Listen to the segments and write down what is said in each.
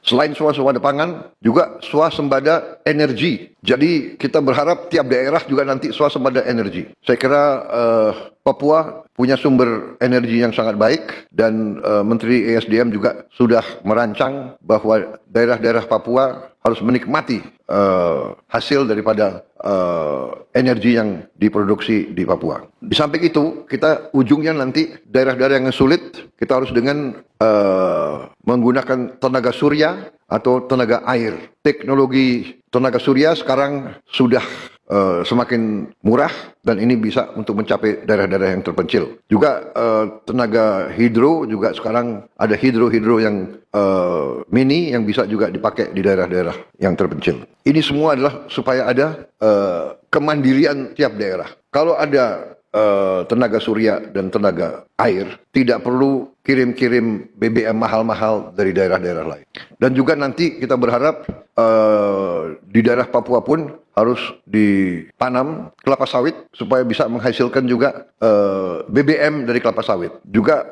Selain swasembada pangan, juga swasembada energi. Jadi kita berharap tiap daerah juga nanti swasembada energi. Saya kira Papua punya sumber energi yang sangat baik dan Menteri ESDM juga sudah merancang bahwa daerah-daerah Papua harus menikmati hasil daripada energi yang diproduksi di Papua. Di samping itu, kita ujungnya nanti daerah-daerah yang sulit, kita harus dengan menggunakan tenaga surya atau tenaga air. Teknologi tenaga surya sekarang sudah semakin murah dan ini bisa untuk mencapai daerah-daerah yang terpencil. Juga tenaga hidro juga sekarang ada hidro yang mini yang bisa juga dipakai di daerah-daerah yang terpencil. Ini semua adalah supaya ada kemandirian tiap daerah. Kalau ada tenaga surya dan tenaga air, tidak perlu kirim-kirim BBM mahal-mahal dari daerah-daerah lain. Dan juga nanti kita berharap di daerah Papua pun harus ditanam kelapa sawit supaya bisa menghasilkan juga BBM dari kelapa sawit. Juga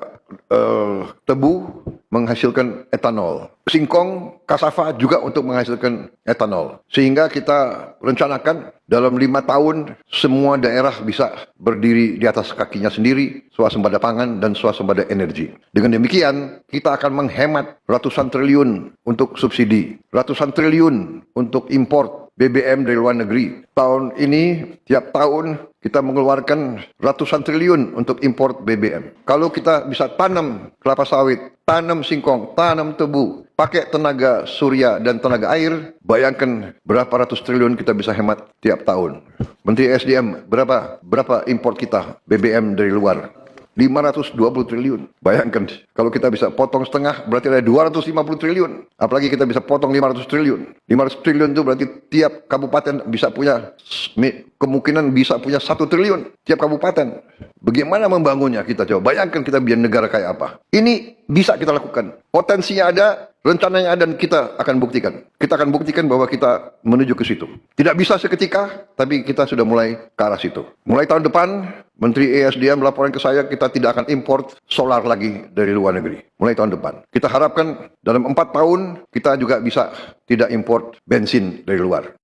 tebu menghasilkan etanol. Singkong, kasava juga untuk menghasilkan etanol. Sehingga kita rencanakan dalam 5 tahun semua daerah bisa berdiri di atas kakinya sendiri, swasembada pangan dan swasembada energi. Dengan demikian, kita akan menghemat ratusan triliun untuk subsidi, ratusan triliun untuk import BBM dari luar negeri. Tahun ini, tiap tahun kita mengeluarkan ratusan triliun untuk import BBM. Kalau kita bisa tanam kelapa sawit, tanam singkong, tanam tebu, pakai tenaga surya dan tenaga air, bayangkan berapa ratus triliun kita bisa hemat tiap tahun. Menteri SDM, berapa import kita BBM dari luar? 520 triliun. Bayangkan, kalau kita bisa potong setengah, berarti ada 250 triliun. Apalagi kita bisa potong 500 triliun. 500 triliun itu berarti tiap kabupaten bisa punya, kemungkinan bisa punya 1 triliun. Tiap kabupaten. Bagaimana membangunnya kita coba? Bayangkan kita biar negara kayak apa. Ini bisa kita lakukan. Potensinya ada, rencananya ada dan kita akan buktikan. Kita akan buktikan bahwa kita menuju ke situ. Tidak bisa seketika, tapi kita sudah mulai ke arah situ. Mulai tahun depan, Menteri ESDM melaporkan ke saya, kita tidak akan import solar lagi dari luar negeri. Mulai tahun depan. Kita harapkan dalam 4 tahun, kita juga bisa tidak import bensin dari luar.